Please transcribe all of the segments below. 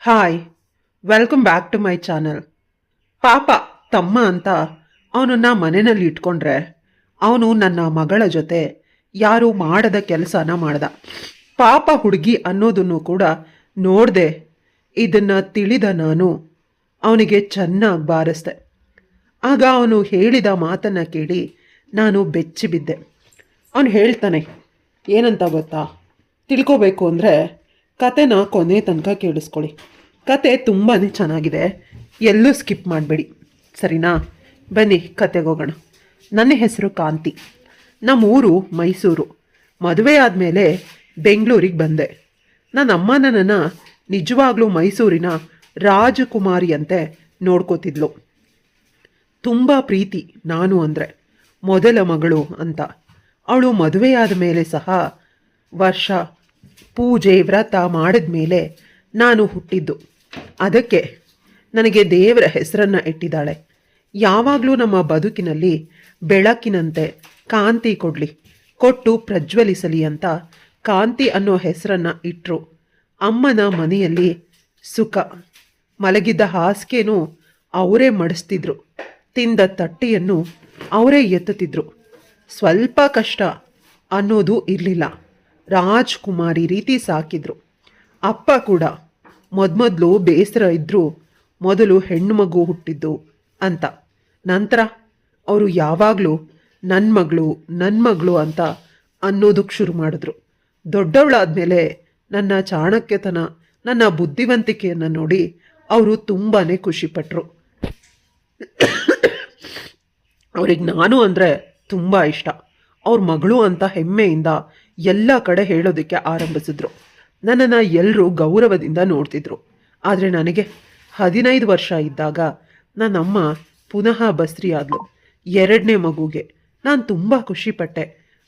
Hi, welcome back to my channel. ಪಾಪ ತಮ್ಮ ಅಂತ ಅವನನ್ನ ಮನೆಯಲ್ಲಿ ಇಟ್ಕೊಂಡ್ರೆ ಅವನು ನನ್ನ ಮಗಳ ಜೊತೆ ಯಾರು ಮಾಡದ ಕೆಲಸನ ಮಾಡ್ದ. ಪಾಪ ಹುಡುಗಿ ಅನ್ನೋದನ್ನು ಕೂಡ ನೋಡ್ದೆ ಇದನ್ನ ತಿಳಿದ ನಾನು ಅವನಿಗೆ ಚೆನ್ನಾಗಿ ಬಾರಿಸ್ದೆ. ಆಗ ಅವನು ಹೇಳಿದ ಮಾತನ್ನು ಕೇಳಿ ನಾನು ಬೆಚ್ಚಿ ಬಿದ್ದೆ. ಅವನು ಹೇಳ್ತಾನೆ, ಏನಂತ ಗೊತ್ತಾ, ತಿಳ್ಕೋಬೇಕು ಅಂದರೆ ಕತೆನ ಕೊನೆ ತನಕ ಕೇಳಿಸ್ಕೊಳ್ಳಿ. ಕತೆ ತುಂಬಾ ಚೆನ್ನಾಗಿದೆ, ಎಲ್ಲೂ ಸ್ಕಿಪ್ ಮಾಡಬೇಡಿ, ಸರಿನಾ? ಬನ್ನಿ ಕತೆಗೆ ಹೋಗೋಣ. ನನ್ನ ಹೆಸರು ಕಾಂತಿ. ನಮ್ಮೂರು ಮೈಸೂರು. ಮದುವೆ ಆದಮೇಲೆ ಬೆಂಗಳೂರಿಗೆ ಬಂದೆ. ನನ್ನ ಅಮ್ಮ ನನ್ನನ್ನು ನಿಜವಾಗ್ಲೂ ಮೈಸೂರಿನ ರಾಜಕುಮಾರಿಯಂತೆ ನೋಡ್ಕೋತಿದ್ಲು. ತುಂಬ ಪ್ರೀತಿ ನಾನು ಅಂದರೆ, ಮೊದಲ ಮಗಳು ಅಂತ. ಅವಳು ಮದುವೆಯಾದ ಮೇಲೆ ಸಹ ವರ್ಷ ಪೂಜೆ ವ್ರತ ಮಾಡಿದ ಮೇಲೆ ನಾನು ಹುಟ್ಟಿದ್ದು. ಅದಕ್ಕೆ ನನಗೆ ದೇವರ ಹೆಸರನ್ನು ಇಟ್ಟಿದ್ದಾಳೆ. ಯಾವಾಗಲೂ ನಮ್ಮ ಬದುಕಿನಲ್ಲಿ ಬೆಳಕಿನಂತೆ ಕಾಂತಿ ಕೊಟ್ಟು ಪ್ರಜ್ವಲಿಸಲಿ ಅಂತ ಕಾಂತಿ ಅನ್ನೋ ಹೆಸರನ್ನು ಇಟ್ಟರು. ಅಮ್ಮನ ಮನೆಯಲ್ಲಿ ಸುಖ. ಮಲಗಿದ್ದ ಹಾಸಿಗೆನೂ ಅವರೇ ಮಡಿಸ್ತಿದ್ರು, ತಿಂದ ತಟ್ಟೆಯನ್ನು ಅವರೇ ಎತ್ತುತ್ತಿದ್ರು. ಸ್ವಲ್ಪ ಕಷ್ಟ ಅನ್ನೋದು ಇರಲಿಲ್ಲ. ರಾಜ್ಕುಮಾರಿ ರೀತಿ ಸಾಕಿದ್ರು. ಅಪ್ಪ ಕೂಡ ಮೊದಲು ಬೇಸರ ಇದ್ದರು, ಮೊದಲು ಹೆಣ್ಣು ಮಗು ಹುಟ್ಟಿದ್ದು ಅಂತ. ನಂತರ ಅವರು ಯಾವಾಗಲೂ ನನ್ನ ಮಗಳು ಅಂತ ಅನ್ನೋದಕ್ಕೆ ಶುರು ಮಾಡಿದ್ರು. ದೊಡ್ಡವಳಾದಮೇಲೆ ನನ್ನ ಚಾಣಕ್ಯತನ, ನನ್ನ ಬುದ್ಧಿವಂತಿಕೆಯನ್ನು ನೋಡಿ ಅವರು ತುಂಬಾ ಖುಷಿಪಟ್ಟರು. ಅವ್ರಿಗೆ ನಾನು ಅಂದರೆ ತುಂಬ ಇಷ್ಟ. ಅವ್ರ ಮಗಳು ಅಂತ ಹೆಮ್ಮೆಯಿಂದ ಎಲ್ಲ ಕಡೆ ಹೇಳೋದಕ್ಕೆ ಆರಂಭಿಸಿದ್ರು. ನನ್ನನ್ನು ಎಲ್ಲರೂ ಗೌರವದಿಂದ ನೋಡ್ತಿದ್ರು. ಆದರೆ ನನಗೆ 15 ವರ್ಷ ಇದ್ದಾಗ ನನ್ನಮ್ಮ ಪುನಃ ಬಸ್ರಿ ಆದಳು. 2ನೇ ಮಗುಗೆ ನಾನು ತುಂಬ ಖುಷಿಪಟ್ಟೆ.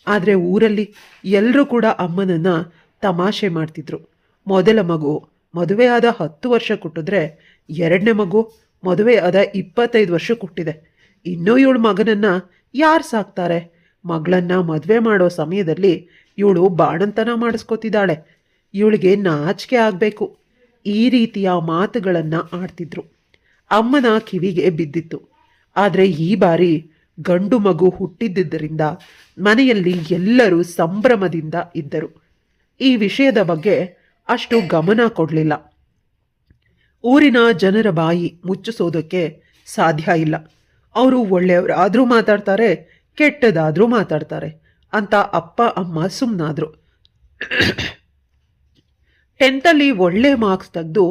ಆದರೆ ಊರಲ್ಲಿ ಎಲ್ಲರೂ ಕೂಡ ಅಮ್ಮನನ್ನು ತಮಾಷೆ ಮಾಡ್ತಿದ್ರು. ಮೊದಲ ಮಗು ಮದುವೆಯಾದ 10 ವರ್ಷ ಕೊಟ್ಟಿದ್ರೆ 2ನೇ ಮಗು ಮದುವೆಯಾದ 25 ವರ್ಷ ಕೊಟ್ಟಿದೆ. ಇನ್ನೂ ಇವಳು ಮಗನನ್ನು ಯಾರು ಸಾಕ್ತಾರೆ? ಮಗಳನ್ನು ಮದುವೆ ಮಾಡೋ ಸಮಯದಲ್ಲಿ ಇವಳು ಬಾಣಂತನ ಮಾಡಿಸ್ಕೊತಿದ್ದಾಳೆ, ಇವಳಿಗೆ ನಾಚಿಕೆ ಆಗಬೇಕು, ಈ ರೀತಿಯ ಮಾತುಗಳನ್ನು ಆಡ್ತಿದ್ರು. ಅಮ್ಮನ ಕಿವಿಗೆ ಬಿದ್ದಿತ್ತು. ಆದರೆ ಈ ಬಾರಿ ಗಂಡು ಮಗು ಹುಟ್ಟಿದ್ದರಿಂದ ಮನೆಯಲ್ಲಿ ಎಲ್ಲರೂ ಸಂಭ್ರಮದಿಂದ ಇದ್ದರು. ಈ ವಿಷಯದ ಬಗ್ಗೆ ಅಷ್ಟು ಗಮನ ಕೊಡಲಿಲ್ಲ. ಊರಿನ ಜನರ ಬಾಯಿ ಮುಚ್ಚಿಸೋದಕ್ಕೆ ಸಾಧ್ಯ ಇಲ್ಲ. ಅವರು ಒಳ್ಳೆಯವರಾದರೂ ಮಾತಾಡ್ತಾರೆ, ಕೆಟ್ಟದಾದರೂ ಮಾತಾಡ್ತಾರೆ ಅಂತ ಅಪ್ಪ ಅಮ್ಮ ಸುಮ್ಮನಾದ್ರು. 10th ಒಳ್ಳೆ ಮಾರ್ಕ್ಸ್ ತೆಗೆದು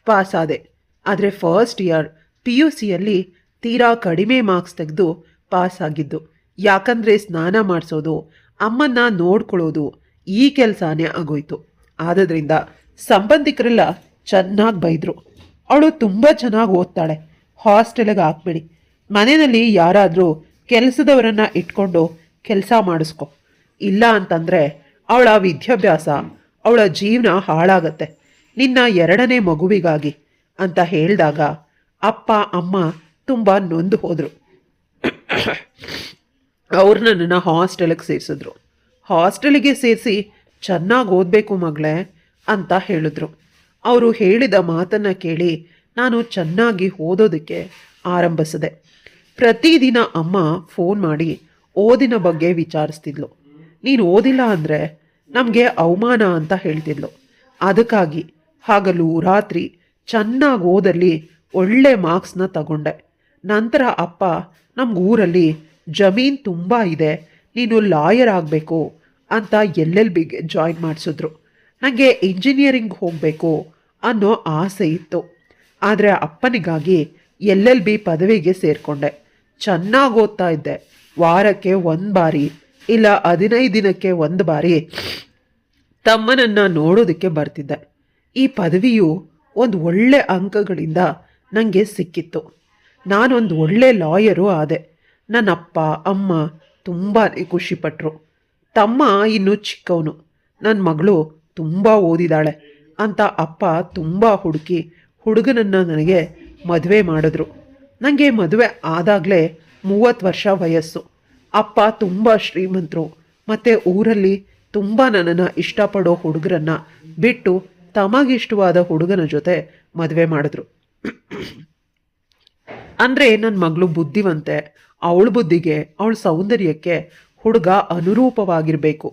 ಪಾಸ್ ಆದೆ. ಆದರೆ ಫಸ್ಟ್ ಇಯರ್ PUCಯಲ್ಲಿ ತೀರಾ ಕಡಿಮೆ ಮಾರ್ಕ್ಸ್ ತೆಗೆದು ಪಾಸ್ ಆಗಿದ್ದು. ಯಾಕಂದರೆ ಸ್ನಾನ ಮಾಡಿಸೋದು, ಅಮ್ಮನ್ನ ನೋಡ್ಕೊಳ್ಳೋದು ಈ ಕೆಲಸನೇ ಆಗೋಯ್ತು. ಆದ್ದರಿಂದ ಸಂಬಂಧಿಕರೆಲ್ಲ ಚೆನ್ನಾಗಿ ಬೈದರು. ಅವಳು ತುಂಬ ಚೆನ್ನಾಗಿ ಓದ್ತಾಳೆ, ಹಾಸ್ಟೆಲ್ಗೆ ಹಾಕ್ಬೇಡಿ, ಮನೆಯಲ್ಲಿ ಯಾರಾದರೂ ಕೆಲಸದವರನ್ನು ಇಟ್ಕೊಂಡು ಕೆಲಸ ಮಾಡಿಸ್ಕೊ, ಇಲ್ಲ ಅಂತಂದರೆ ಅವಳ ವಿದ್ಯಾಭ್ಯಾಸ, ಅವಳ ಜೀವನ ಹಾಳಾಗತ್ತೆ, ನಿನ್ನ 2ನೇ ಮಗುವಿಗಾಗಿ ಅಂತ ಹೇಳಿದಾಗ ಅಪ್ಪ ಅಮ್ಮ ತುಂಬ ನೊಂದು ಹೋದರು. ಅವ್ರು ನನ್ನನ್ನು ಹಾಸ್ಟೆಲಿಗೆ ಸೇರಿಸಿದ್ರು. ಹಾಸ್ಟೆಲಿಗೆ ಸೇರಿಸಿ ಚೆನ್ನಾಗಿ ಓದಬೇಕು ಮಗಳೇ ಅಂತ ಹೇಳಿದ್ರು. ಅವರು ಹೇಳಿದ ಮಾತನ್ನು ಕೇಳಿ ನಾನು ಚೆನ್ನಾಗಿ ಓದೋದಕ್ಕೆ ಆರಂಭಿಸಿದೆ. ಪ್ರತಿದಿನ ಅಮ್ಮ ಫೋನ್ ಮಾಡಿ ಓದಿನ ಬಗ್ಗೆ ವಿಚಾರಿಸ್ತಿದ್ಲು. ನೀನು ಓದಿಲ್ಲ ಅಂದರೆ ನಮಗೆ ಅವಮಾನ ಅಂತ ಹೇಳ್ತಿದ್ಲು. ಅದಕ್ಕಾಗಿ ಹಗಲು ರಾತ್ರಿ ಚೆನ್ನಾಗಿ ಓದಲ್ಲಿ ಒಳ್ಳೆ ಮಾರ್ಕ್ಸ್ನ ತಗೊಂಡೆ. ನಂತರ ಅಪ್ಪ ನಮ್ಗೆ ಊರಲ್ಲಿ ಜಮೀನು ತುಂಬ ಇದೆ, ನೀನು ಲಾಯರ್ ಆಗಬೇಕು ಅಂತ LLBಗೆ ಜಾಯಿನ್ ಮಾಡಿಸಿದ್ರು. ನನಗೆ ಇಂಜಿನಿಯರಿಂಗ್ ಹೋಗಬೇಕು ಅನ್ನೋ ಆಸೆ ಇತ್ತು. ಆದರೆ ಅಪ್ಪನಿಗಾಗಿ LLB ಪದವಿಗೆ ಸೇರಿಕೊಂಡೆ. ಚೆನ್ನಾಗಿ ಓದ್ತಾ ಇದ್ದೆ. ವಾರಕ್ಕೆ 1 ಬಾರಿ ಇಲ್ಲ 15 ದಿನಕ್ಕೆ 1 ಬಾರಿ ತಮ್ಮನನ್ನು ನೋಡೋದಕ್ಕೆ ಬರ್ತಿದ್ದೆ. ಈ ಪದವಿಯು ಒಂದು ಒಳ್ಳೆ ಅಂಕಗಳಿಂದ ನನಗೆ ಸಿಕ್ಕಿತ್ತು. ನಾನೊಂದು ಒಳ್ಳೆ ಲಾಯರು ಆದೆ. ನನ್ನ ಅಪ್ಪ ಅಮ್ಮ ತುಂಬಾ ಖುಷಿಪಟ್ಟರು. ತಮ್ಮ ಇನ್ನೂ ಚಿಕ್ಕವನು, ನನ್ನ ಮಗಳು ತುಂಬ ಓದಿದಾಳೆ ಅಂತ ಅಪ್ಪ ತುಂಬ ಹುಡುಕಿ ಹುಡುಗನನ್ನು ನನಗೆ ಮದುವೆ ಮಾಡಿದ್ರು. ನನಗೆ ಮದುವೆ ಆದಾಗಲೇ 30 ವರ್ಷ ವಯಸ್ಸು. ಅಪ್ಪ ತುಂಬ ಶ್ರೀಮಂತರು ಮತ್ತು ಊರಲ್ಲಿ ತುಂಬ ನನ್ನನ್ನು ಇಷ್ಟಪಡೋ ಹುಡುಗರನ್ನು ಬಿಟ್ಟು ತಮಗಿಷ್ಟವಾದ ಹುಡುಗನ ಜೊತೆ ಮದುವೆ ಮಾಡಿದ್ರು. ಅಂದರೆ ನನ್ನ ಮಗಳು ಬುದ್ಧಿವಂತೆ, ಅವಳ ಬುದ್ಧಿಗೆ ಅವಳ ಸೌಂದರ್ಯಕ್ಕೆ ಹುಡುಗ ಅನುರೂಪವಾಗಿರಬೇಕು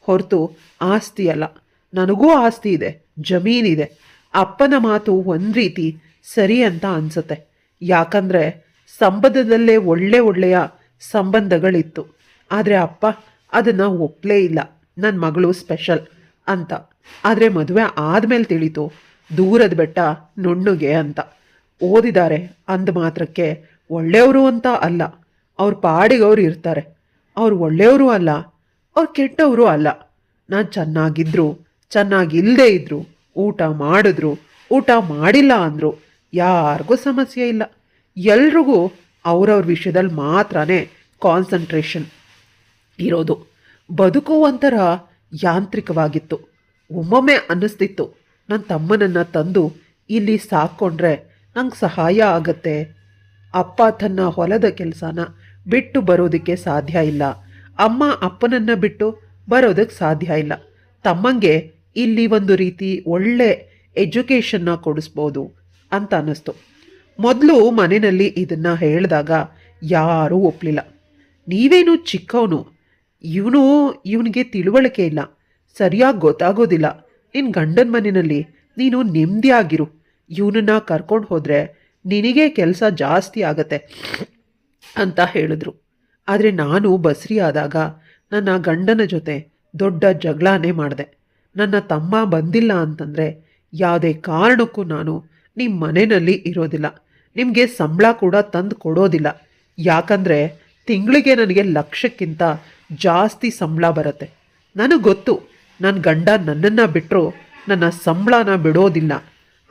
ಹೊರತು ಆಸ್ತಿ ಅಲ್ಲ. ನನಗೂ ಆಸ್ತಿ ಇದೆ, ಜಮೀನಿದೆ. ಅಪ್ಪನ ಮಾತು ಒಂದು ರೀತಿ ಸರಿ ಅಂತ ಅನಿಸುತ್ತೆ. ಯಾಕಂದರೆ ಸಂಬಂಧದಲ್ಲೇ ಒಳ್ಳೆಯ ಸಂಬಂಧಗಳಿತ್ತು. ಆದರೆ ಅಪ್ಪ ಅದನ್ನು ಒಪ್ಪಲೇ ಇಲ್ಲ, ನನ್ನ ಮಗಳು ಸ್ಪೆಷಲ್ ಅಂತ. ಆದರೆ ಮದುವೆ ಆದಮೇಲೆ ತಿಳಿತು ದೂರದ ಬೆಟ್ಟ ನುಣ್ಣಗೆ ಅಂತ. ಓದಿದ್ದಾರೆ ಅಂದ ಮಾತ್ರಕ್ಕೆ ಒಳ್ಳೆಯವರು ಅಂತ ಅಲ್ಲ. ಅವ್ರ ಪಾಡಿಗವ್ರು ಇರ್ತಾರೆ. ಅವ್ರು ಒಳ್ಳೆಯವರು ಅಲ್ಲ, ಅವ್ರು ಕೆಟ್ಟವರು ಅಲ್ಲ. ನಾನು ಚೆನ್ನಾಗಿದ್ರು ಚೆನ್ನಾಗಿಲ್ಲದೆ ಇದ್ರು, ಊಟ ಮಾಡಿದ್ರು ಊಟ ಮಾಡಿಲ್ಲ ಅಂದರು, ಯಾರಿಗೂ ಸಮಸ್ಯೆ ಇಲ್ಲ. ಎಲ್ರಿಗೂ ಅವ್ರವ್ರ ವಿಷಯದಲ್ಲಿ ಮಾತ್ರನೇ ಕಾನ್ಸಂಟ್ರೇಷನ್ ಇರೋದು. ಬದುಕು ಒಂಥರ ಯಾಂತ್ರಿಕವಾಗಿತ್ತು. ಒಮ್ಮೊಮ್ಮೆ ಅನ್ನಿಸ್ತಿತ್ತು ನನ್ನ ತಮ್ಮನನ್ನು ತಂದು ಇಲ್ಲಿ ಸಾಕ್ಕೊಂಡ್ರೆ ನಂಗೆ ಸಹಾಯ ಆಗತ್ತೆ. ಅಪ್ಪ ತನ್ನ ಹೊಲದ ಕೆಲಸನ ಬಿಟ್ಟು ಬರೋದಕ್ಕೆ ಸಾಧ್ಯ ಇಲ್ಲ, ಅಮ್ಮ ಅಪ್ಪನನ್ನು ಬಿಟ್ಟು ಬರೋದಕ್ಕೆ ಸಾಧ್ಯ ಇಲ್ಲ. ತಮ್ಮಂಗೆ ಇಲ್ಲಿ ಒಂದು ರೀತಿ ಒಳ್ಳೆ ಎಜುಕೇಷನ್ನ ಕೊಡಿಸ್ಬೋದು ಅಂತ ಅನ್ನಿಸ್ತು. ಮೊದಲು ಮನೆಯಲ್ಲಿ ಇದನ್ನು ಹೇಳಿದಾಗ ಯಾರೂ ಒಪ್ಪಲಿಲ್ಲ. ನೀವೇನು ಚಿಕ್ಕವನು, ಇವನಿಗೆ ತಿಳುವಳಿಕೆ ಇಲ್ಲ, ಸರಿಯಾಗಿ ಗೊತ್ತಾಗೋದಿಲ್ಲ. ನಿನ್ನ ಗಂಡನ ಮನೆಯಲ್ಲಿ ನೀನು ನೆಮ್ಮದಿಯಾಗಿರು, ಇವನನ್ನು ಕರ್ಕೊಂಡು ಹೋದರೆ ನಿನಗೆ ಕೆಲಸ ಜಾಸ್ತಿ ಆಗತ್ತೆ ಅಂತ ಹೇಳಿದ್ರು. ಆದರೆ ನಾನು ಬಸ್ರಿ ಆದಾಗ ನನ್ನ ಗಂಡನ ಜೊತೆ ದೊಡ್ಡ ಜಗಳನೇ ಮಾಡಿದೆ. ನನ್ನ ತಮ್ಮ ಬಂದಿಲ್ಲ ಅಂತಂದರೆ ಯಾವುದೇ ಕಾರಣಕ್ಕೂ ನಾನು ನಿಮ್ಮ ಮನೆಯಲ್ಲಿ ಇರೋದಿಲ್ಲ, ನಿಮಗೆ ಸಂಬಳ ಕೂಡ ತಂದು ಕೊಡೋದಿಲ್ಲ. ಯಾಕಂದರೆ ತಿಂಗಳಿಗೆ ನನಗೆ 1,00,000ಕ್ಕಿಂತ ಜಾಸ್ತಿ ಸಂಬಳ ಬರುತ್ತೆ. ನನಗೆ ಗೊತ್ತು ನನ್ನ ಗಂಡ ನನ್ನನ್ನು ಬಿಟ್ಟರು ನನ್ನ ಸಂಬಳನ ಬಿಡೋದಿಲ್ಲ.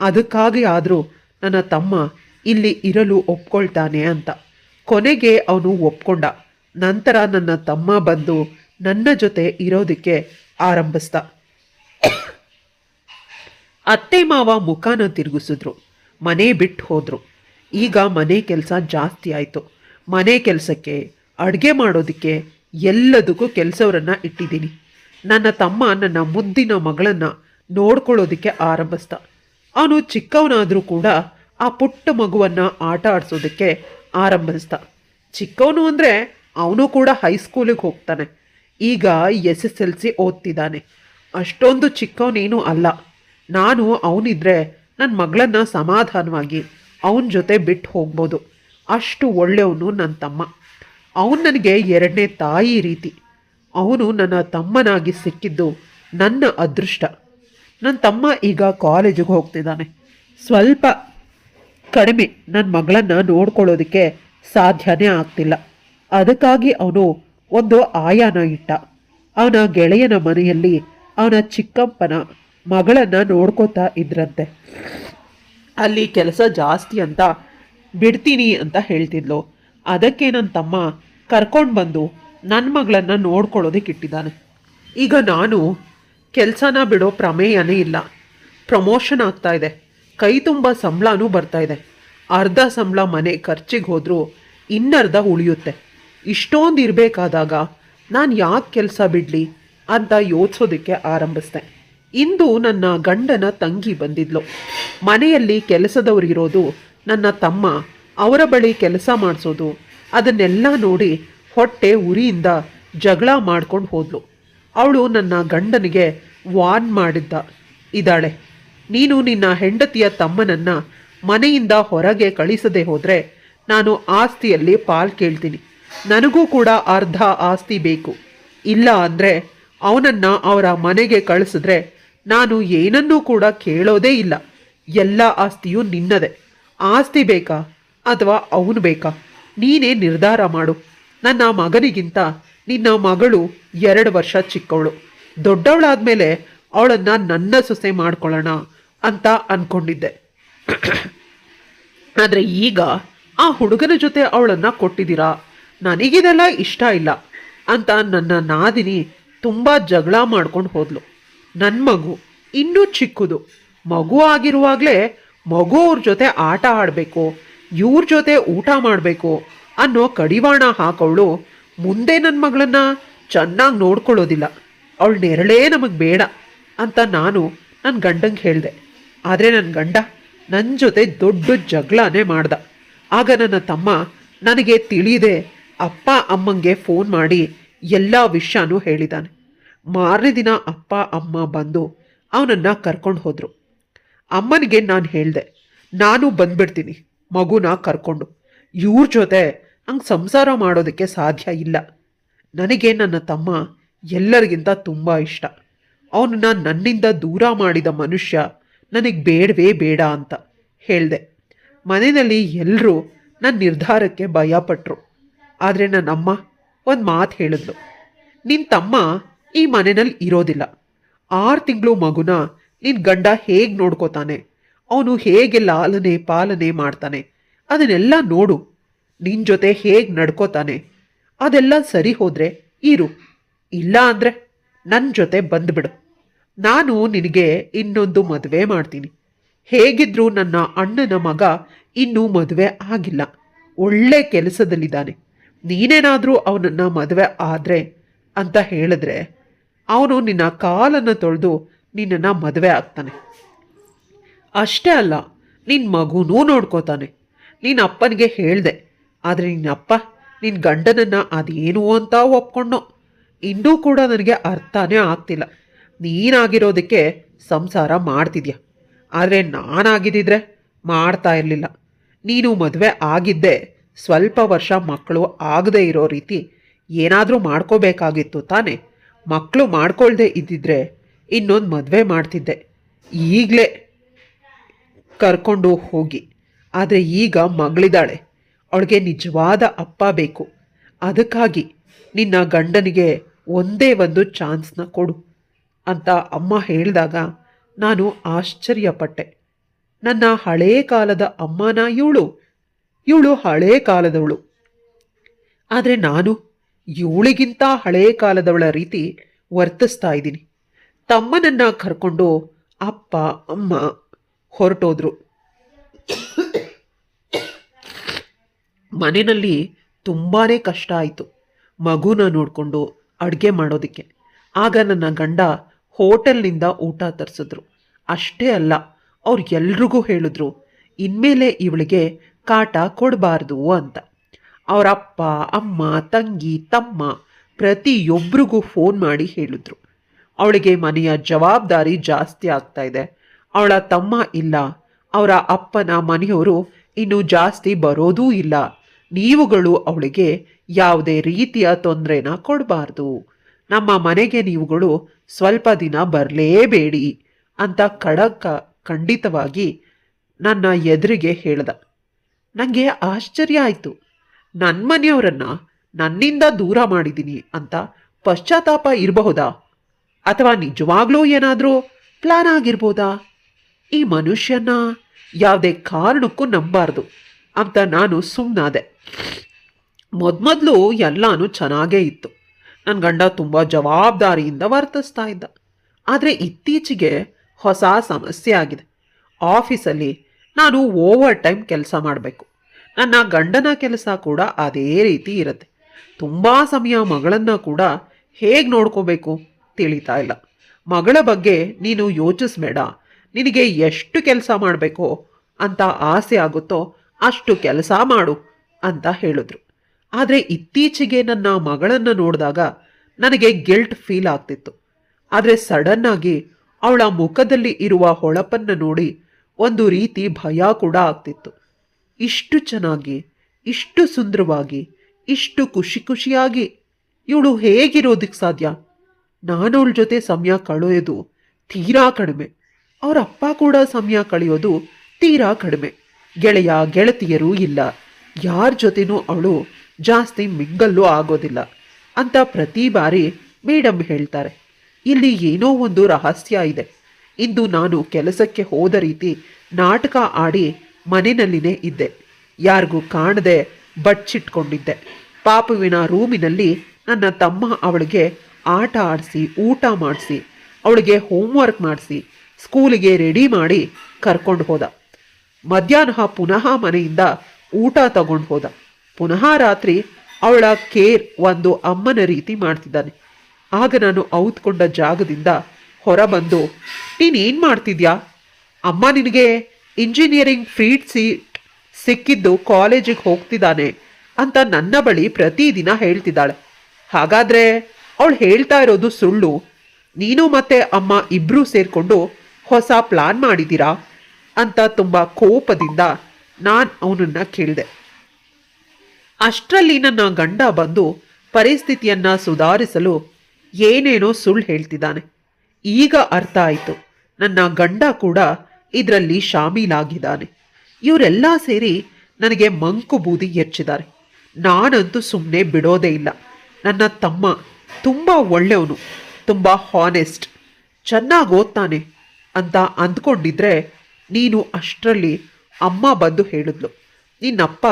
ಅದಕ್ಕಾಗಿ ಆದರೂ ನನ್ನ ತಮ್ಮ ಇಲ್ಲಿ ಇರಲು ಒಪ್ಕೊಳ್ತಾನೆ ಅಂತ. ಕೊನೆಗೆ ಅವನು ಒಪ್ಕೊಂಡ. ನಂತರ ನನ್ನ ತಮ್ಮ ಬಂದು ನನ್ನ ಜೊತೆ ಇರೋದಕ್ಕೆ ಆರಂಭಿಸ್ದ. ಅತ್ತೆ ಮಾವ ಮುಖಾನ ತಿರುಗಿಸಿದ್ರು, ಮನೆ ಬಿಟ್ಟು ಹೋದರು. ಈಗ ಮನೆ ಕೆಲಸ ಜಾಸ್ತಿ ಆಯಿತು. ಮನೆ ಕೆಲಸಕ್ಕೆ, ಅಡುಗೆ ಮಾಡೋದಕ್ಕೆ ಎಲ್ಲದಕ್ಕೂ ಕೆಲಸವರನ್ನು ಇಟ್ಟಿದ್ದೀನಿ. ನನ್ನ ತಮ್ಮ ನನ್ನ ಮುದ್ದಿನ ಮಗಳನ್ನು ನೋಡ್ಕೊಳ್ಳೋದಕ್ಕೆ ಆರಂಭಿಸ್ದ. ಅವನು ಚಿಕ್ಕವನಾದರೂ ಕೂಡ ಆ ಪುಟ್ಟ ಮಗುವನ್ನು ಆಟ ಆಡಿಸೋದಕ್ಕೆ ಆರಂಭಿಸ್ದ. ಚಿಕ್ಕವನು ಅಂದರೆ ಅವನು ಕೂಡ ಹೈಸ್ಕೂಲಿಗೆ ಹೋಗ್ತಾನೆ. ಈಗ SSLC ಓದ್ತಿದ್ದಾನೆ. ಅಷ್ಟೊಂದು ಚಿಕ್ಕವನೇನೂ ಅಲ್ಲ. ನಾನು ಅವನಿದ್ರೆ ನನ್ನ ಮಗಳನ್ನು ಸಮಾಧಾನವಾಗಿ ಅವನ ಜೊತೆ ಬಿಟ್ಟು ಹೋಗ್ಬೋದು. ಅಷ್ಟು ಒಳ್ಳೆಯವನು ನನ್ನ ತಮ್ಮ. ಅವನು ನನಗೆ ಎರಡನೇ ತಾಯಿ ರೀತಿ. ಅವನು ನನ್ನ ತಮ್ಮನಾಗಿ ಸಿಕ್ಕಿದ್ದು ನನ್ನ ಅದೃಷ್ಟ. ನನ್ನ ತಮ್ಮ ಈಗ ಕಾಲೇಜಿಗೆ ಹೋಗ್ತಿದ್ದಾನೆ. ಸ್ವಲ್ಪ ಕಡಿಮೆ ನನ್ನ ಮಗಳನ್ನು ನೋಡ್ಕೊಳ್ಳೋದಕ್ಕೆ ಸಾಧ್ಯನೇ ಆಗ್ತಿಲ್ಲ. ಅದಕ್ಕಾಗಿ ಅವನು ಒಂದು ಆಯಾನ ಇಟ್ಟ. ಅವನ ಗೆಳೆಯನ ಮನೆಯಲ್ಲಿ ಅವನ ಚಿಕ್ಕಪ್ಪನ ಮಗಳನ್ನು ನೋಡ್ಕೋತಾ ಇದ್ರಂತೆ. ಅಲ್ಲಿ ಕೆಲಸ ಜಾಸ್ತಿ ಅಂತ ಬಿಡ್ತೀನಿ ಅಂತ ಹೇಳ್ತಿದ್ಲು. ಅದಕ್ಕೆ ನನ್ನ ತಮ್ಮ ಕರ್ಕೊಂಡು ಬಂದು ನನ್ನ ಮಗಳನ್ನು ನೋಡ್ಕೊಳ್ಳೋದಕ್ಕೆ ಇಟ್ಟಿದ್ದಾನೆ. ಈಗ ನಾನು ಕೆಲಸನ ಬಿಡೋ ಪ್ರಮೇಯನೇ ಇಲ್ಲ. ಪ್ರಮೋಷನ್ ಆಗ್ತಾ ಇದೆ, ಕೈ ತುಂಬ ಸಂಬಳನೂ ಬರ್ತಾ ಇದೆ. ಅರ್ಧ ಸಂಬಳ ಮನೆ ಖರ್ಚಿಗೆ ಹೋದರೂ ಇನ್ನರ್ಧ ಉಳಿಯುತ್ತೆ. ಇಷ್ಟೊಂದು ಇರಬೇಕಾದಾಗ ನಾನು ಯಾಕೆ ಕೆಲಸ ಬಿಡಲಿ ಅಂತ ಯೋಚಿಸೋದಕ್ಕೆ ಆರಂಭಿಸ್ದೆ. ಇಂದು ನನ್ನ ಗಂಡನ ತಂಗಿ ಬಂದಿದ್ಲು. ಮನೆಯಲ್ಲಿ ಕೆಲಸದವರಿರೋದು ನನ್ನ ತಮ್ಮ ಅವರ ಬಳಿ ಕೆಲಸ ಮಾಡಿಸೋದು, ಅದನ್ನೆಲ್ಲ ನೋಡಿ ಹೊಟ್ಟೆ ಉರಿಯಿಂದ ಜಗಳ ಮಾಡ್ಕೊಂಡು ಹೋದ್ಲು. ಅವಳು ನನ್ನ ಗಂಡನಿಗೆ ವಾರ್ನ್ ಮಾಡಿದ್ದ ಇದ್ದಾಳೆ, ನೀನು ನಿನ್ನ ಹೆಂಡತಿಯ ತಮ್ಮನನ್ನು ಮನೆಯಿಂದ ಹೊರಗೆ ಕಳಿಸದೆ ಹೋದರೆ ನಾನು ಆಸ್ತಿಯಲ್ಲಿ ಪಾಲು ಕೇಳ್ತೀನಿ. ನನಗೂ ಕೂಡ ಅರ್ಧ ಆಸ್ತಿ ಬೇಕು. ಇಲ್ಲ ಅಂದರೆ ಅವನನ್ನು ಅವರ ಮನೆಗೆ ಕಳಿಸಿದ್ರೆ ನಾನು ಏನನ್ನೂ ಕೂಡ ಕೇಳೋದೇ ಇಲ್ಲ. ಎಲ್ಲ ಆಸ್ತಿಯೂ ನಿನ್ನದೇ. ಆಸ್ತಿ ಬೇಕಾ ಅಥವಾ ಅವನು ಬೇಕಾ? ನೀನೇ ನಿರ್ಧಾರ ಮಾಡು. ನನ್ನ ಮಗನಿಗಿಂತ ನಿನ್ನ ಮಗಳು 2 ವರ್ಷ ಚಿಕ್ಕವಳು. ದೊಡ್ಡವಳಾದಮೇಲೆ ಅವಳನ್ನು ನನ್ನ ಸೊಸೆ ಮಾಡ್ಕೊಳ್ಳೋಣ ಅಂತ ಅಂದ್ಕೊಂಡಿದ್ದೆ. ಆದರೆ ಈಗ ಆ ಹುಡುಗನ ಜೊತೆ ಅವಳನ್ನು ಕೊಟ್ಟಿದ್ದೀರಾ, ನನಗಿದೆಲ್ಲ ಇಷ್ಟ ಇಲ್ಲ ಅಂತ ನನ್ನ ನಾದಿನಿ ತುಂಬ ಜಗಳ ಮಾಡ್ಕೊಂಡು ಹೋದ್ಲು. ನನ್ನ ಮಗು ಇನ್ನೂ ಚಿಕ್ಕದು. ಮಗು ಆಗಿರುವಾಗಲೇ ಮಗು ಅವ್ರ ಜೊತೆ ಆಟ ಆಡಬೇಕು, ಇವ್ರ ಜೊತೆ ಊಟ ಮಾಡಬೇಕು ಅನ್ನೋ ಕಡಿವಾಣ ಹಾಕವಳು ಮುಂದೆ ನನ್ನ ಮಗಳನ್ನ ಚೆನ್ನಾಗಿ ನೋಡ್ಕೊಳ್ಳೋದಿಲ್ಲ. ಅವಳ ನೆರಳೇ ನಮಗೆ ಬೇಡ ಅಂತ ನಾನು ನನ್ನ ಗಂಡಂಗೆ ಹೇಳಿದೆ. ಆದರೆ ನನ್ನ ಗಂಡ ನನ್ನ ಜೊತೆ ದೊಡ್ಡ ಜಗಳನೇ ಮಾಡ್ದ. ಆಗ ನನ್ನ ತಮ್ಮ ನನಗೆ ತಿಳಿಯದೆ ಅಪ್ಪ ಅಮ್ಮಂಗೆ ಫೋನ್ ಮಾಡಿ ಎಲ್ಲ ವಿಷಯನೂ ಹೇಳಿದ್ದಾನೆ. ಮಾರನೇ ದಿನ ಅಪ್ಪ ಅಮ್ಮ ಬಂದು ಅವನನ್ನು ಕರ್ಕೊಂಡು ಹೋದರು. ಅಮ್ಮನಿಗೆ ನಾನು ಹೇಳಿದೆ, ನಾನು ಬಂದ್ಬಿಡ್ತೀನಿ ಮಗುನ ಕರ್ಕೊಂಡು. ಇವ್ರ ಜೊತೆ ಹಂಗೆ ಸಂಸಾರ ಮಾಡೋದಕ್ಕೆ ಸಾಧ್ಯ ಇಲ್ಲ. ನನಗೆ ನನ್ನ ತಮ್ಮ ಎಲ್ಲರಿಗಿಂತ ತುಂಬ ಇಷ್ಟ. ಅವನನ್ನು ನನ್ನಿಂದ ದೂರ ಮಾಡಿದ ಮನುಷ್ಯ ನನಗೆ ಬೇಡವೇ ಬೇಡ ಅಂತ ಹೇಳಿದೆ. ಮನೆಯಲ್ಲಿ ಎಲ್ಲರೂ ನನ್ನ ನಿರ್ಧಾರಕ್ಕೆ ಭಯಪಟ್ಟರು. ಆದರೆ ನನ್ನಮ್ಮ ಒಂದು ಮಾತು ಹೇಳಿದ್ಲು, ನಿನ್ನ ತಮ್ಮ ಈ ಮನೆಯಲ್ಲಿ ಇರೋದಿಲ್ಲ. 6 ತಿಂಗಳು ಮಗುನ ನಿನ್ನ ಗಂಡ ಹೇಗೆ ನೋಡ್ಕೋತಾನೆ, ಅವನು ಹೇಗೆ ಲಾಲನೆ ಪಾಲನೆ ಮಾಡ್ತಾನೆ ಅದನ್ನೆಲ್ಲ ನೋಡು. ನಿನ್ನ ಜೊತೆ ಹೇಗೆ ನಡ್ಕೋತಾನೆ ಅದೆಲ್ಲ ಸರಿ ಹೋದರೆ ಇರು, ಇಲ್ಲ ಅಂದರೆ ನನ್ನ ಜೊತೆ ಬಂದುಬಿಡು. ನಾನು ನಿನಗೆ ಇನ್ನೊಂದು ಮದುವೆ ಮಾಡ್ತೀನಿ. ಹೇಗಿದ್ರೂ ನನ್ನ ಅಣ್ಣನ ಮಗ ಇನ್ನೂ ಮದುವೆ ಆಗಿಲ್ಲ, ಒಳ್ಳೆ ಕೆಲಸದಲ್ಲಿದ್ದಾನೆ. ನೀನೇನಾದರೂ ಅವನನ್ನು ಮದುವೆ ಆದರೆ ಅಂತ ಹೇಳಿದ್ರೆ ಅವನು ನಿನ್ನ ಕಾಲನ್ನು ತೊಳೆದು ನಿನ್ನನ್ನು ಮದುವೆ ಆಗ್ತಾನೆ. ಅಷ್ಟೇ ಅಲ್ಲ, ನಿನ್ನ ಮಗುನೂ ನೋಡ್ಕೋತಾನೆ. ನಿನ್ನ ಅಪ್ಪನಿಗೆ ಹೇಳಿದೆ, ಆದರೆ ನಿನ್ನಪ್ಪ ನಿನ್ನ ಗಂಡನನ್ನು ಅದೇನು ಅಂತ ಒಪ್ಕೊಂಡೋ. ಇನ್ನೂ ಕೂಡ ನನಗೆ ಅರ್ಥನೇ ಆಗ್ತಿಲ್ಲ. ನೀನಾಗಿರೋದಕ್ಕೆ ಸಂಸಾರ ಮಾಡ್ತಿದ್ಯಾ, ಆದರೆ ನಾನಾಗಿದ್ದಿದ್ರೆ ಮಾಡ್ತಾ ಇರಲಿಲ್ಲ. ನೀನು ಮದುವೆ ಆಗಿದ್ದೆ ಸ್ವಲ್ಪ ವರ್ಷ ಮಕ್ಕಳು ಆಗದೆ ಇರೋ ರೀತಿ ಏನಾದರೂ ಮಾಡ್ಕೋಬೇಕಾಗಿತ್ತು ತಾನೆ. ಮಕ್ಕಳು ಮಾಡ್ಕೊಳ್ದೆ ಇದ್ದಿದ್ರೆ ಇನ್ನೊಂದು ಮದುವೆ ಮಾಡ್ತಿದ್ದೆ, ಈಗಲೇ ಕರ್ಕೊಂಡು ಹೋಗಿ. ಆದರೆ ಈಗ ಮಗಳಿದ್ದಾಳೆ, ಅವಳಿಗೆ ನಿಜವಾದ ಅಪ್ಪ ಬೇಕು. ಅದಕ್ಕಾಗಿ ನಿನ್ನ ಗಂಡನಿಗೆ ಒಂದೇ ಒಂದು ಚಾನ್ಸ್ನ ಕೊಡು ಅಂತ ಅಮ್ಮ ಹೇಳಿದಾಗ ನಾನು ಆಶ್ಚರ್ಯಪಟ್ಟೆ. ನನ್ನ ಹಳೇ ಕಾಲದ ಅಮ್ಮನ ಇವಳು ಹಳೇ ಕಾಲದವಳು. ಆದರೆ ನಾನು ಇವಳಿಗಿಂತ ಹಳೇ ಕಾಲದವಳ ರೀತಿ ವರ್ತಿಸ್ತಾ ಇದ್ದೀನಿ. ತಮ್ಮನನ್ನು ಕರ್ಕೊಂಡು ಅಪ್ಪ ಅಮ್ಮ ಹೊರಟೋದ್ರು. ಮನೆಯಲ್ಲಿ ತುಂಬಾ ಕಷ್ಟ ಆಯಿತು ಮಗುನ ನೋಡಿಕೊಂಡು ಅಡುಗೆ ಮಾಡೋದಕ್ಕೆ. ಆಗ ನನ್ನ ಗಂಡ ಹೋಟೆಲ್ನಿಂದ ಊಟ ತರಿಸಿದ್ರು. ಅಷ್ಟೇ ಅಲ್ಲ, ಅವ್ರು ಎಲ್ರಿಗೂ ಹೇಳಿದ್ರು ಇನ್ಮೇಲೆ ಇವಳಿಗೆ ಕಾಟ ಕೊಡಬಾರ್ದು ಅಂತ. ಅವರ ಅಪ್ಪ ಅಮ್ಮ ತಂಗಿ ತಮ್ಮ ಪ್ರತಿಯೊಬ್ಬರಿಗೂ ಫೋನ್ ಮಾಡಿ ಹೇಳಿದ್ರು, ಅವಳಿಗೆ ಮನೆಯ ಜವಾಬ್ದಾರಿ ಜಾಸ್ತಿ ಆಗ್ತಾ ಇದೆ, ಅವಳ ತಮ್ಮ ಇಲ್ಲ, ಅವರ ಅಪ್ಪನ ಮನೆಯವರು ಇನ್ನು ಜಾಸ್ತಿ ಬರೋದೂ ಇಲ್ಲ, ನೀವುಗಳು ಅವಳಿಗೆ ಯಾವುದೇ ರೀತಿಯ ತೊಂದರೆನ ಕೊಡಬಾರ್ದು, ನಮ್ಮ ಮನೆಗೆ ನೀವುಗಳು ಸ್ವಲ್ಪ ದಿನ ಬರಲೇಬೇಡಿ ಅಂತ ಖಂಡಿತವಾಗಿ ನನ್ನ ಎದುರಿಗೆ ಹೇಳ್ದ. ನನಗೆ ಆಶ್ಚರ್ಯ ಆಯಿತು. ನನ್ನ ಮನೆಯವರನ್ನು ನನ್ನಿಂದ ದೂರ ಮಾಡಿದ್ದೀನಿ ಅಂತ ಪಶ್ಚಾತ್ತಾಪ ಇರಬಹುದಾ, ಅಥವಾ ನಿಜವಾಗ್ಲೂ ಏನಾದರೂ ಪ್ಲಾನ್ ಆಗಿರ್ಬೋದಾ? ಈ ಮನುಷ್ಯನ ಯಾವುದೇ ಕಾರಣಕ್ಕೂ ನಂಬಾರ್ದು ಅಂತ ನಾನು ಸುಮ್ಮನಾದೆ. ಮೊದಲು ಎಲ್ಲನೂ ಚೆನ್ನಾಗೇ ಇತ್ತು. ನನ್ನ ಗಂಡ ತುಂಬ ಜವಾಬ್ದಾರಿಯಿಂದ ವರ್ತಿಸ್ತಾ ಇದ್ದ. ಆದರೆ ಇತ್ತೀಚೆಗೆ ಹೊಸ ಸಮಸ್ಯೆ ಆಗಿದೆ. ಆಫೀಸಲ್ಲಿ ನಾನು ಓವರ್ ಟೈಮ್ ಕೆಲಸ ಮಾಡಬೇಕು. ನನ್ನ ಗಂಡನ ಕೆಲಸ ಕೂಡ ಅದೇ ರೀತಿ ಇರುತ್ತೆ. ತುಂಬ ಸಮಯ ಮಗಳನ್ನು ಕೂಡ ಹೇಗೆ ನೋಡ್ಕೋಬೇಕು ತಿಳಿತಾ ಇಲ್ಲ. ಮಗಳ ಬಗ್ಗೆ ನೀನು ಯೋಚಿಸ್ಬೇಡ, ನಿನಗೆ ಎಷ್ಟು ಕೆಲಸ ಮಾಡಬೇಕೋ ಅಂತ ಆಸೆ ಆಗುತ್ತೋ ಅಷ್ಟು ಕೆಲಸ ಮಾಡು ಅಂತ ಹೇಳಿದ್ರು. ಆದರೆ ಇತ್ತೀಚೆಗೆ ನನ್ನ ಮಗಳನ್ನು ನೋಡಿದಾಗ ನನಗೆ ಗಿಲ್ಟ್ ಫೀಲ್ ಆಗ್ತಿತ್ತು. ಆದರೆ ಸಡನ್ನಾಗಿ ಅವಳ ಮುಖದಲ್ಲಿ ಇರುವ ಹೊಳಪನ್ನು ನೋಡಿ ಒಂದು ರೀತಿ ಭಯ ಕೂಡ ಆಗ್ತಿತ್ತು. ಇಷ್ಟು ಚೆನ್ನಾಗಿ, ಇಷ್ಟು ಸುಂದರವಾಗಿ, ಇಷ್ಟು ಖುಷಿಯಾಗಿ ಇವಳು ಹೇಗಿರೋದಕ್ಕೆ ಸಾಧ್ಯ? ನಾನು ಅವಳ ಜೊತೆ ಸಮಯ ಕಳೆಯೋದು ತೀರಾ ಕಡಿಮೆ, ಅವರ ಅಪ್ಪ ಕೂಡ ಸಮಯ ಕಳೆಯೋದು ತೀರಾ ಕಡಿಮೆ. ಗೆಳೆಯ ಗೆಳತಿಯರೂ ಇಲ್ಲ, ಯಾರ ಜೊತೆನೂ ಅವಳು ಜಾಸ್ತಿ ಮಿಂಗಲ್ಲೂ ಆಗೋದಿಲ್ಲ ಅಂತ ಪ್ರತಿ ಬಾರಿ ಮೇಡಮ್ ಹೇಳ್ತಾರೆ. ಇಲ್ಲಿ ಏನೋ ಒಂದು ರಹಸ್ಯ ಇದೆ. ಇಂದು ನಾನು ಕೆಲಸಕ್ಕೆ ಹೋದ ರೀತಿ ನಾಟಕ ಆಡಿ ಮನೆಯಲ್ಲಿನೇ ಇದ್ದೆ. ಯಾರಿಗೂ ಕಾಣದೆ ಬಚ್ಚಿಟ್ಕೊಂಡಿದ್ದೆ. ಪಾಪುವಿನ ರೂಮಿನಲ್ಲಿ ನನ್ನ ತಮ್ಮ ಅವಳಿಗೆ ಆಟ ಆಡಿಸಿ, ಊಟ ಮಾಡಿಸಿ, ಅವಳಿಗೆ ಹೋಮ್ವರ್ಕ್ ಮಾಡಿಸಿ, ಸ್ಕೂಲಿಗೆ ರೆಡಿ ಮಾಡಿ ಕರ್ಕೊಂಡು ಹೋದ. ಮಧ್ಯಾಹ್ನ ಪುನಃ ಮನೆಯಿಂದ ಊಟ ತಗೊಂಡು ಹೋದ. ಪುನಃ ರಾತ್ರಿ ಅವಳ ಕೇರ್ ಒಂದು ಅಮ್ಮನ ರೀತಿ ಮಾಡ್ತಿದ್ದಾನೆ. ಆಗ ನಾನು ಔತ್ಕೊಂಡ ಜಾಗದಿಂದ ಹೊರಬಂದು, ನೀನೇನು ಮಾಡ್ತಿದ್ಯಾ? ಅಮ್ಮ ನಿನಗೆ ಇಂಜಿನಿಯರಿಂಗ್ ಫ್ರೀ ಸೀಟ್ ಸಿಕ್ಕಿದ್ದು ಕಾಲೇಜಿಗೆ ಹೋಗ್ತಿದ್ದಾನೆ ಅಂತ ನನ್ನ ಬಳಿ ಪ್ರತಿದಿನ ಹೇಳ್ತಿದ್ದಾಳೆ. ಹಾಗಾದ್ರೆ ಅವಳು ಹೇಳ್ತಾ ಇರೋದು ಸುಳ್ಳು. ನೀನು ಮತ್ತೆ ಅಮ್ಮ ಇಬ್ಬರೂ ಸೇರಿಕೊಂಡು ಹೊಸ ಪ್ಲಾನ್ ಮಾಡಿದ್ದೀರಾ ಅಂತ ತುಂಬ ಕೋಪದಿಂದ ನಾನು ಅವನನ್ನ ಕೇಳಿದೆ. ಅಷ್ಟರಲ್ಲಿ ನನ್ನ ಗಂಡ ಬಂದು ಪರಿಸ್ಥಿತಿಯನ್ನ ಸುಧಾರಿಸಲು ಏನೇನೋ ಸುಳ್ಳು ಹೇಳ್ತಿದ್ದಾನೆ. ಈಗ ಅರ್ಥ ಆಯಿತು, ನನ್ನ ಗಂಡ ಕೂಡ ಇದರಲ್ಲಿ ಶಾಮೀಲಾಗಿದ್ದಾನೆ. ಇವರೆಲ್ಲ ಸೇರಿ ನನಗೆ ಮಂಕು ಬೂದಿ ಎಚ್ಚಿದ್ದಾರೆ. ನಾನಂತೂ ಸುಮ್ಮನೆ ಬಿಡೋದೇ ಇಲ್ಲ. ನನ್ನ ತಮ್ಮ ತುಂಬ ಒಳ್ಳೆಯವನು, ತುಂಬ ಹಾನೆಸ್ಟ್, ಚೆನ್ನಾಗಿ ಓದ್ತಾನೆ ಅಂತ ಅಂದ್ಕೊಂಡಿದ್ರೆ ನೀನು ಅಷ್ಟರಲ್ಲಿ ಅಮ್ಮ ಬಂದು ಹೇಳಿದ್ಲು, ನಿನ್ನಪ್ಪ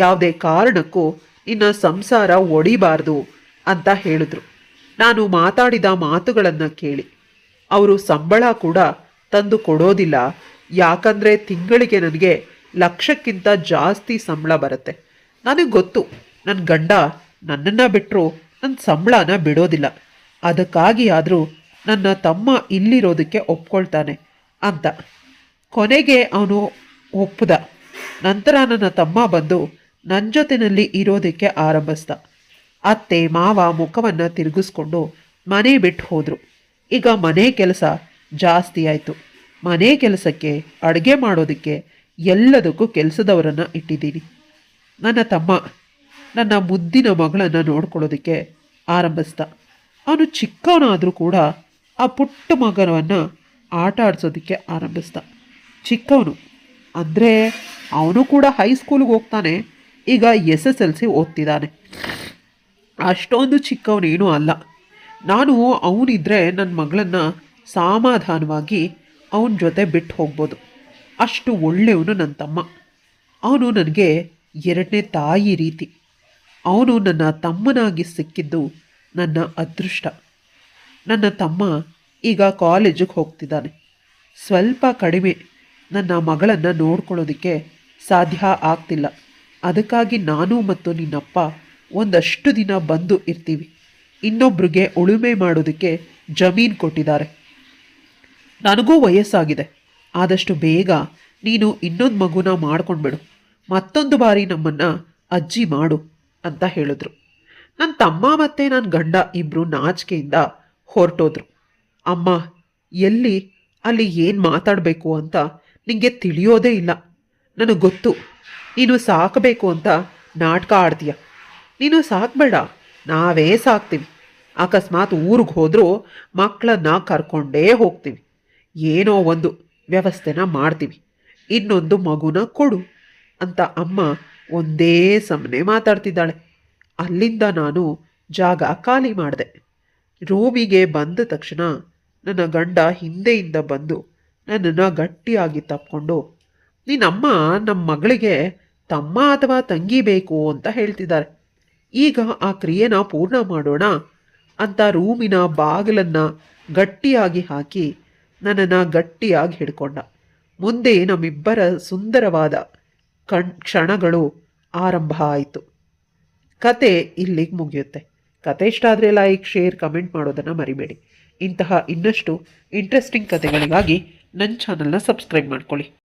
ಯಾವುದೇ ಕಾರಣಕ್ಕೂ ನಿನ್ನ ಸಂಸಾರ ಒಡಿಬಾರ್ದು ಅಂತ ಹೇಳಿದ್ರು. ನಾನು ಮಾತಾಡಿದ ಮಾತುಗಳನ್ನು ಕೇಳಿ ಅವರು ಸಂಬಳ ಕೂಡ ತಂದು ಕೊಡೋದಿಲ್ಲ, ಯಾಕಂದರೆ ತಿಂಗಳಿಗೆ ನನಗೆ ಲಕ್ಷಕ್ಕಿಂತ ಜಾಸ್ತಿ ಸಂಬಳ ಬರುತ್ತೆ. ನನಗೆ ಗೊತ್ತು ನನ್ನ ಗಂಡ ನನ್ನನ್ನು ಬಿಟ್ಟರು ನನ್ನ ಸಂಬಳನ ಬಿಡೋದಿಲ್ಲ, ಅದಕ್ಕಾಗಿ ಆದರೂ ನನ್ನ ತಮ್ಮ ಇಲ್ಲಿರೋದಕ್ಕೆ ಒಪ್ಕೊಳ್ತಾನೆ ಅಂತ. ಕೊನೆಗೆ ಅವನು ಒಪ್ಪದ. ನಂತರ ನನ್ನ ತಮ್ಮ ಬಂದು ನನ್ನ ಜೊತೆಯಲ್ಲಿ ಇರೋದಕ್ಕೆ ಆರಂಭಿಸ್ದ. ಅತ್ತೆ ಮಾವ ಮುಖವನ್ನು ತಿರುಗಿಸ್ಕೊಂಡು ಮನೆ ಬಿಟ್ಟು ಹೋದರು. ಈಗ ಮನೆ ಕೆಲಸ ಜಾಸ್ತಿ ಆಯಿತು. ಮನೆ ಕೆಲಸಕ್ಕೆ, ಅಡುಗೆ ಮಾಡೋದಕ್ಕೆ ಎಲ್ಲದಕ್ಕೂ ಕೆಲಸದವರನ್ನು ಇಟ್ಟಿದ್ದೀನಿ. ನನ್ನ ತಮ್ಮ ನನ್ನ ಮುದ್ದಿನ ಮಗಳನ್ನು ನೋಡ್ಕೊಳ್ಳೋದಕ್ಕೆ ಆರಂಭಿಸ್ದ. ಅವನು ಚಿಕ್ಕವನಾದರೂ ಕೂಡ ಆ ಪುಟ್ಟ ಮಗನವನ್ನು ಆಟ ಆಡಿಸೋದಕ್ಕೆ ಆರಂಭಿಸ್ದ. ಚಿಕ್ಕವನು ಅಂದರೆ ಅವನು ಕೂಡ ಹೈಸ್ಕೂಲಿಗೆ ಹೋಗ್ತಾನೆ. ಈಗ SSLC ಓದ್ತಿದ್ದಾನೆ. ಅಷ್ಟೊಂದು ಚಿಕ್ಕವನೇನೂ ಅಲ್ಲ. ನಾನು ಅವನಿದ್ರೆ ನನ್ನ ಮಗಳನ್ನು ಸಮಾಧಾನವಾಗಿ ಅವನ ಜೊತೆ ಬಿಟ್ಟು ಹೋಗ್ಬೋದು. ಅಷ್ಟು ಒಳ್ಳೆಯವನು ನನ್ನ ತಮ್ಮ. ಅವನು ನನಗೆ ಎರಡನೇ ತಾಯಿ ರೀತಿ. ಅವನು ನನ್ನ ತಮ್ಮನಾಗಿ ಸಿಕ್ಕಿದ್ದು ನನ್ನ ಅದೃಷ್ಟ. ನನ್ನ ತಮ್ಮ ಈಗ ಕಾಲೇಜಿಗೆ ಹೋಗ್ತಿದ್ದಾನೆ. ಸ್ವಲ್ಪ ಕಡಿಮೆ ನನ್ನ ಮಗಳನ್ನು ನೋಡ್ಕೊಳ್ಳೋದಕ್ಕೆ ಸಾಧ್ಯ ಆಗ್ತಿಲ್ಲ. ಅದಕ್ಕಾಗಿ ನಾನು ಮತ್ತು ನಿನ್ನಪ್ಪ ಒಂದಷ್ಟು ದಿನ ಬಂದು ಇರ್ತೀವಿ. ಇನ್ನೊಬ್ರಿಗೆ ಉಳುಮೆ ಮಾಡೋದಕ್ಕೆ ಜಮೀನು ಕೊಟ್ಟಿದ್ದಾರೆ. ನನಗೂ ವಯಸ್ಸಾಗಿದೆ. ಆದಷ್ಟು ಬೇಗ ನೀನು ಇನ್ನೊಂದು ಮಗುನ ಮಾಡ್ಕೊಂಡ್ಬಿಡು, ಮತ್ತೊಂದು ಬಾರಿ ನಮ್ಮನ್ನು ಅಜ್ಜಿ ಮಾಡು ಅಂತ ಹೇಳಿದ್ರು. ನನ್ನ ತಮ್ಮ ಮತ್ತು ನನ್ನ ಗಂಡ ಇಬ್ಬರು ನಾಚಿಕೆಯಿಂದ ಹೊರಟೋದ್ರು. ಅಮ್ಮ, ಎಲ್ಲಿ ಅಲ್ಲಿ ಏನು ಮಾತಾಡಬೇಕು ಅಂತ ನಿಮಗೆ ತಿಳಿಯೋದೇ ಇಲ್ಲ. ನನಗೆ ಗೊತ್ತು, ನೀನು ಸಾಕಬೇಕು ಅಂತ ನಾಟಕ ಆಡ್ತೀಯ. ನೀನು ಸಾಕಬೇಡ, ನಾವೇ ಸಾಕ್ತೀವಿ. ಅಕಸ್ಮಾತ್ ಊರಿಗೆ ಹೋದರೂ ಮಕ್ಕಳನ್ನ ಕರ್ಕೊಂಡೇ ಹೋಗ್ತೀವಿ. ಏನೋ ಒಂದು ವ್ಯವಸ್ಥೆನ ಮಾಡ್ತೀವಿ, ಇನ್ನೊಂದು ಮಗುನ ಕೊಡು ಅಂತ ಅಮ್ಮ ಒಂದೇ ಸಮನೆ ಮಾತಾಡ್ತಿದ್ದಾಳೆ. ಅಲ್ಲಿಂದ ನಾನು ಜಾಗ ಖಾಲಿ ಮಾಡಿದೆ. ರೂಮಿಗೆ ಬಂದ ತಕ್ಷಣ ನನ್ನ ಗಂಡ ಹಿಂದೆಯಿಂದ ಬಂದು ನನ್ನನ್ನು ಗಟ್ಟಿಯಾಗಿ ತಪ್ಕೊಂಡು, ನೀನಮ್ಮ ನಮ್ಮ ಮಗಳಿಗೆ ತಮ್ಮ ಅಥವಾ ತಂಗಿ ಬೇಕು ಅಂತ ಹೇಳ್ತಿದ್ದಾರೆ. ಈಗ ಆ ಕ್ರಿಯೆನ ಪೂರ್ಣ ಮಾಡೋಣ ಅಂತ ರೂಮಿನ ಬಾಗಿಲನ್ನು ಗಟ್ಟಿಯಾಗಿ ಹಾಕಿ ನನ್ನನ್ನು ಗಟ್ಟಿಯಾಗಿ ಹಿಡ್ಕೊಂಡ. ಮುಂದೆ ನಮ್ಮಿಬ್ಬರ ಸುಂದರವಾದ ಕ್ಷಣಗಳು ಆರಂಭ ಆಯಿತು. ಕತೆ ಇಲ್ಲಿಗೆ ಮುಗಿಯುತ್ತೆ. ಕತೆ ಇಷ್ಟ ಆದರೆ ಲೈಕ್, ಶೇರ್, ಕಮೆಂಟ್ ಮಾಡೋದನ್ನು ಮರಿಬೇಡಿ. ಇಂತಹ ಇನ್ನಷ್ಟು ಇಂಟ್ರೆಸ್ಟಿಂಗ್ ಕತೆಗಳಿಗಾಗಿ ನನ್ನ ಚಾನಲ್ನ ಸಬ್ಸ್ಕ್ರೈಬ್ ಮಾಡ್ಕೊಳ್ಳಿ.